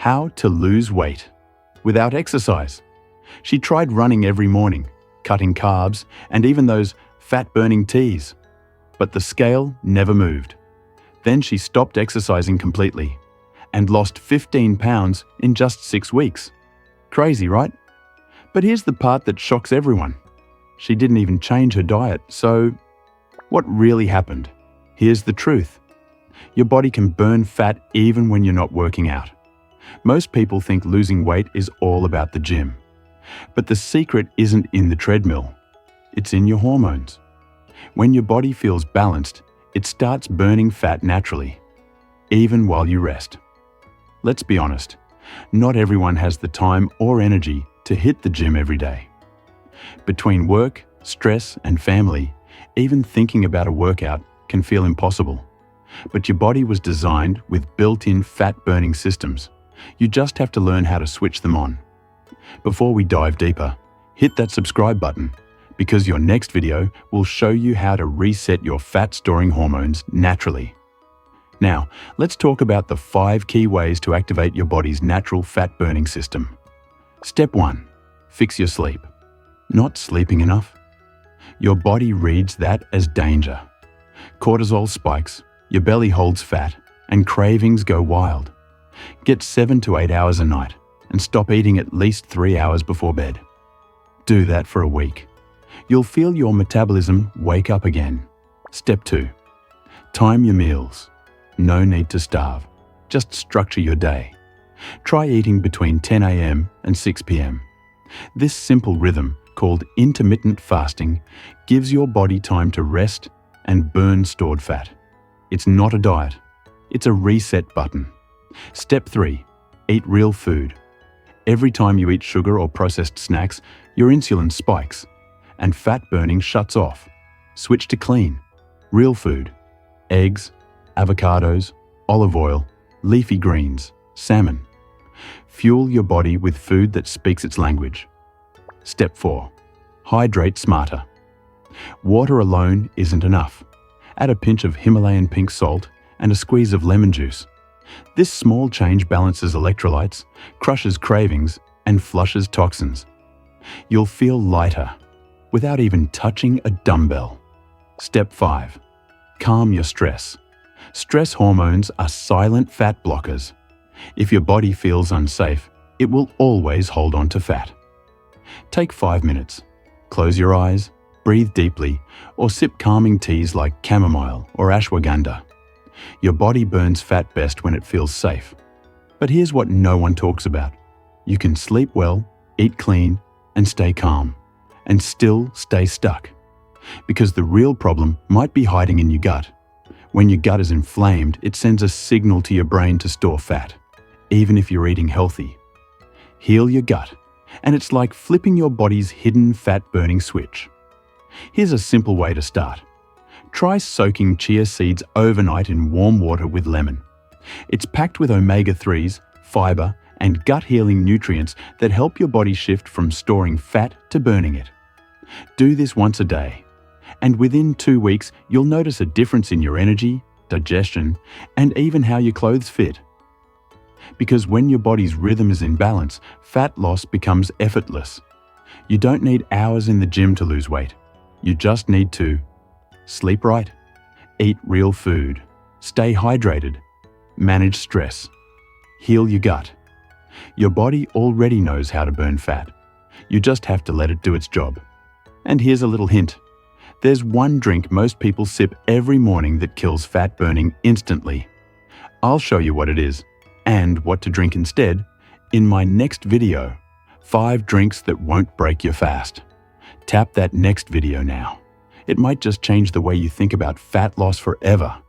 How to lose weight without exercise. She tried running every morning, cutting carbs, and even those fat-burning teas. But the scale never moved. Then she stopped exercising completely and lost 15 pounds in just 6 weeks. Crazy, right? But here's the part that shocks everyone. She didn't even change her diet, so what really happened? Here's the truth. Your body can burn fat even when you're not working out. Most people think losing weight is all about the gym. But the secret isn't in the treadmill. It's in your hormones. When your body feels balanced, it starts burning fat naturally, even while you rest. Let's be honest, not everyone has the time or energy to hit the gym every day. Between work, stress, and family, even thinking about a workout can feel impossible. But your body was designed with built-in fat-burning systems. You just have to learn how to switch them on. Before we dive deeper, hit that subscribe button, because your next video will show you how to reset your fat-storing hormones naturally. Now, let's talk about the 5 key ways to activate your body's natural fat-burning system. Step 1. Fix your sleep. Not sleeping enough? Your body reads that as danger. Cortisol spikes, your belly holds fat, and cravings go wild. Get 7 to 8 hours a night and stop eating at least 3 hours before bed. Do that for a week. You'll feel your metabolism wake up again. Step 2. Time your meals. No need to starve. Just structure your day. Try eating between 10 a.m. and 6 p.m. This simple rhythm, called intermittent fasting, gives your body time to rest and burn stored fat. It's not a diet. It's a reset button. Step 3. Eat real food. Every time you eat sugar or processed snacks, your insulin spikes and fat burning shuts off. Switch to clean, real food. Eggs, avocados, olive oil, leafy greens, salmon. Fuel your body with food that speaks its language. Step 4. Hydrate smarter. Water alone isn't enough. Add a pinch of Himalayan pink salt and a squeeze of lemon juice. This small change balances electrolytes, crushes cravings, and flushes toxins. You'll feel lighter without even touching a dumbbell. Step 5. Calm your stress. Stress hormones are silent fat blockers. If your body feels unsafe, it will always hold on to fat. Take 5 minutes. Close your eyes, breathe deeply, or sip calming teas like chamomile or ashwagandha. Your body burns fat best when it feels safe. But here's what no one talks about. You can sleep well, eat clean, and stay calm, and still stay stuck. Because the real problem might be hiding in your gut. When your gut is inflamed, it sends a signal to your brain to store fat, even if you're eating healthy. Heal your gut, and it's like flipping your body's hidden fat-burning switch. Here's a simple way to start. Try soaking chia seeds overnight in warm water with lemon. It's packed with omega-3s, fiber, and gut-healing nutrients that help your body shift from storing fat to burning it. Do this once a day, and within 2 weeks, you'll notice a difference in your energy, digestion, and even how your clothes fit. Because when your body's rhythm is in balance, fat loss becomes effortless. You don't need hours in the gym to lose weight. You just need to sleep right, eat real food, stay hydrated, manage stress, heal your gut. Your body already knows how to burn fat. You just have to let it do its job. And here's a little hint. There's one drink most people sip every morning that kills fat burning instantly. I'll show you what it is and what to drink instead in my next video, 5 drinks that won't break your fast. Tap that next video now. It might just change the way you think about fat loss forever.